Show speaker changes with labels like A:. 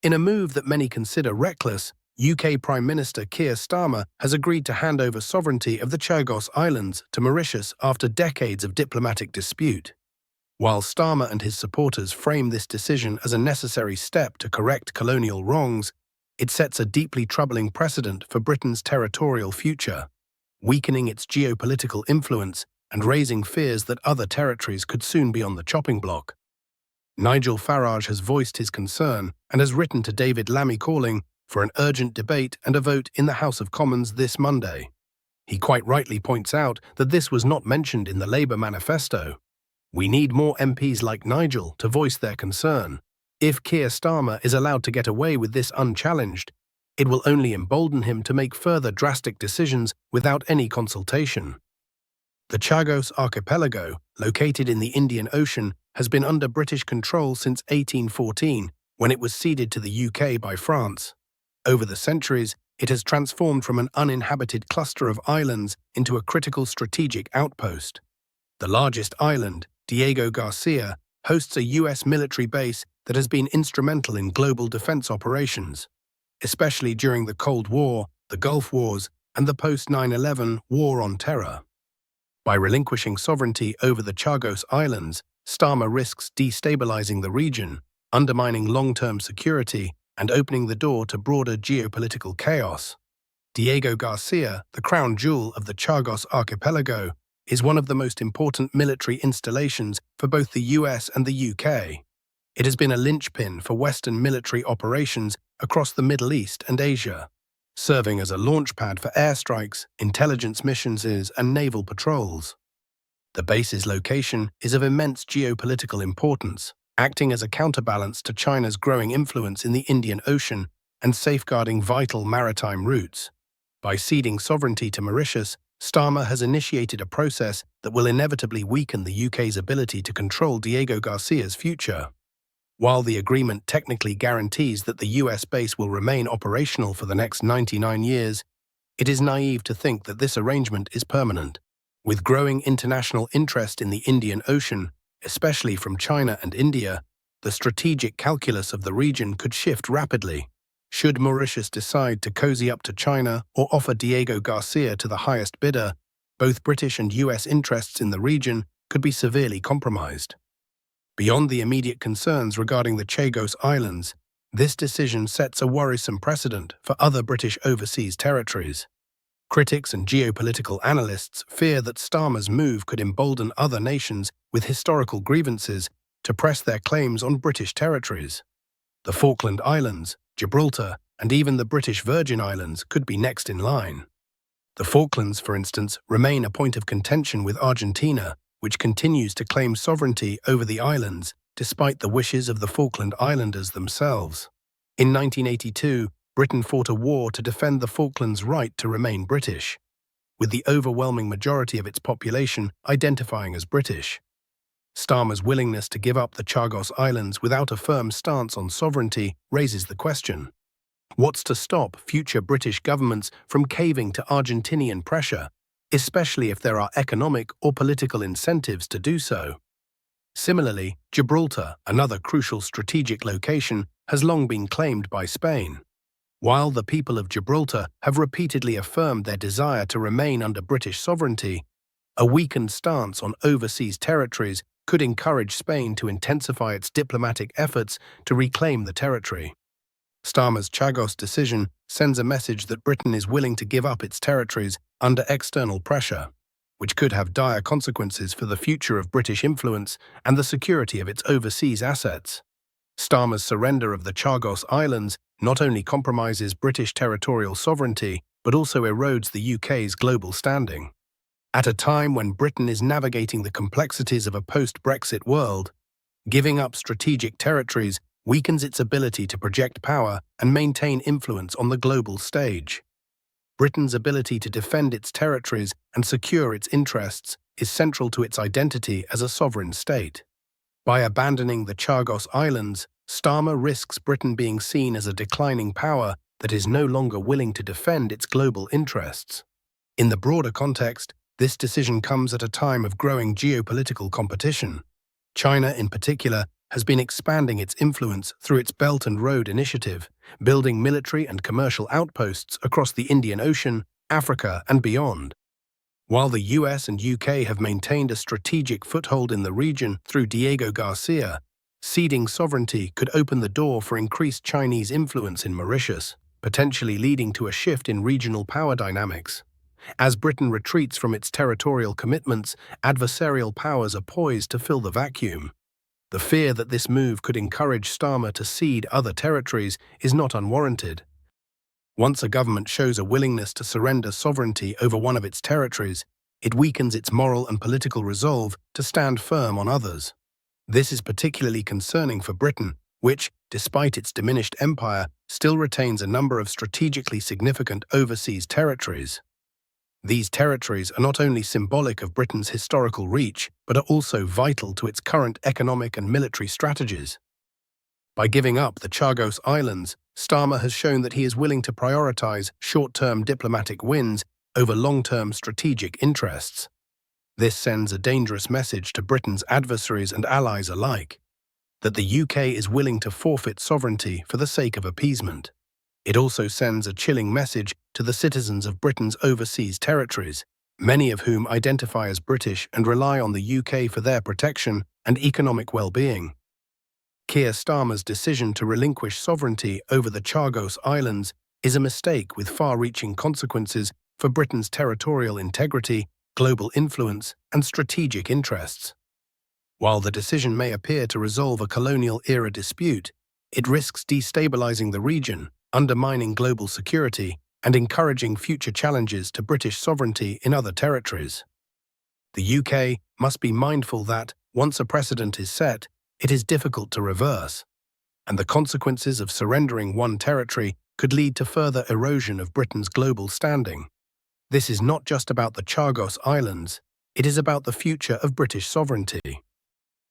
A: In a move that many consider reckless, UK Prime Minister Keir Starmer has agreed to hand over sovereignty of the Chagos Islands to Mauritius after decades of diplomatic dispute. While Starmer and his supporters frame this decision as a necessary step to correct colonial wrongs, it sets a deeply troubling precedent for Britain's territorial future, weakening its geopolitical influence and raising fears that other territories could soon be on the chopping block. Nigel Farage has voiced his concern and has written to David Lammy calling for an urgent debate and a vote in the House of Commons this Monday. He quite rightly points out that this was not mentioned in the Labour manifesto. We need more MPs like Nigel to voice their concern. If Keir Starmer is allowed to get away with this unchallenged, it will only embolden him to make further drastic decisions without any consultation. The Chagos Archipelago, located in the Indian Ocean, has been under British control since 1814, when it was ceded to the UK by France. Over the centuries, it has transformed from an uninhabited cluster of islands into a critical strategic outpost. The largest island, Diego Garcia, hosts a US military base that has been instrumental in global defense operations, especially during the Cold War, the Gulf Wars, and the post-9/11 War on Terror. By relinquishing sovereignty over the Chagos Islands, Starmer risks destabilizing the region, undermining long-term security, and opening the door to broader geopolitical chaos. Diego Garcia, the crown jewel of the Chagos Archipelago, is one of the most important military installations for both the US and the UK. It has been a linchpin for Western military operations across the Middle East and Asia, serving as a launchpad for airstrikes, intelligence missions, and naval patrols. The base's location is of immense geopolitical importance, acting as a counterbalance to China's growing influence in the Indian Ocean and safeguarding vital maritime routes. By ceding sovereignty to Mauritius, Starmer has initiated a process that will inevitably weaken the UK's ability to control Diego Garcia's future. While the agreement technically guarantees that the US base will remain operational for the next 99 years, it is naive to think that this arrangement is permanent. With growing international interest in the Indian Ocean, especially from China and India, the strategic calculus of the region could shift rapidly. Should Mauritius decide to cozy up to China or offer Diego Garcia to the highest bidder, both British and US interests in the region could be severely compromised. Beyond the immediate concerns regarding the Chagos Islands, this decision sets a worrisome precedent for other British overseas territories. Critics and geopolitical analysts fear that Starmer's move could embolden other nations with historical grievances to press their claims on British territories. The Falkland Islands, Gibraltar, and even the British Virgin Islands could be next in line. The Falklands, for instance, remain a point of contention with Argentina, which continues to claim sovereignty over the islands despite the wishes of the Falkland Islanders themselves. In 1982, Britain fought a war to defend the Falklands' right to remain British, with the overwhelming majority of its population identifying as British. Starmer's willingness to give up the Chagos Islands without a firm stance on sovereignty raises the question: what's to stop future British governments from caving to Argentinian pressure, especially if there are economic or political incentives to do so? Similarly, Gibraltar, another crucial strategic location, has long been claimed by Spain. While the people of Gibraltar have repeatedly affirmed their desire to remain under British sovereignty, a weakened stance on overseas territories could encourage Spain to intensify its diplomatic efforts to reclaim the territory. Starmer's Chagos decision sends a message that Britain is willing to give up its territories under external pressure, which could have dire consequences for the future of British influence and the security of its overseas assets. Starmer's surrender of the Chagos Islands not only compromises British territorial sovereignty, but also erodes the UK's global standing. At a time when Britain is navigating the complexities of a post-Brexit world, giving up strategic territories weakens its ability to project power and maintain influence on the global stage. Britain's ability to defend its territories and secure its interests is central to its identity as a sovereign state. By abandoning the Chagos Islands, Starmer risks Britain being seen as a declining power that is no longer willing to defend its global interests. In the broader context, this decision comes at a time of growing geopolitical competition. China, in particular, has been expanding its influence through its Belt and Road Initiative, building military and commercial outposts across the Indian Ocean, Africa, and beyond. While the US and UK have maintained a strategic foothold in the region through Diego Garcia, ceding sovereignty could open the door for increased Chinese influence in Mauritius, potentially leading to a shift in regional power dynamics. As Britain retreats from its territorial commitments, adversarial powers are poised to fill the vacuum. The fear that this move could encourage Starmer to cede other territories is not unwarranted. Once a government shows a willingness to surrender sovereignty over one of its territories, it weakens its moral and political resolve to stand firm on others. This is particularly concerning for Britain, which, despite its diminished empire, still retains a number of strategically significant overseas territories. These territories are not only symbolic of Britain's historical reach, but are also vital to its current economic and military strategies. By giving up the Chagos Islands, Starmer has shown that he is willing to prioritize short-term diplomatic wins over long-term strategic interests. This sends a dangerous message to Britain's adversaries and allies alike, that the UK is willing to forfeit sovereignty for the sake of appeasement. It also sends a chilling message to the citizens of Britain's overseas territories, many of whom identify as British and rely on the UK for their protection and economic well-being. Keir Starmer's decision to relinquish sovereignty over the Chagos Islands is a mistake with far-reaching consequences for Britain's territorial integrity, global influence, and strategic interests. While the decision may appear to resolve a colonial-era dispute, it risks destabilizing the region, undermining global security, and encouraging future challenges to British sovereignty in other territories. The UK must be mindful that, once a precedent is set, it is difficult to reverse, and the consequences of surrendering one territory could lead to further erosion of Britain's global standing. This is not just about the Chagos Islands, it is about the future of British sovereignty.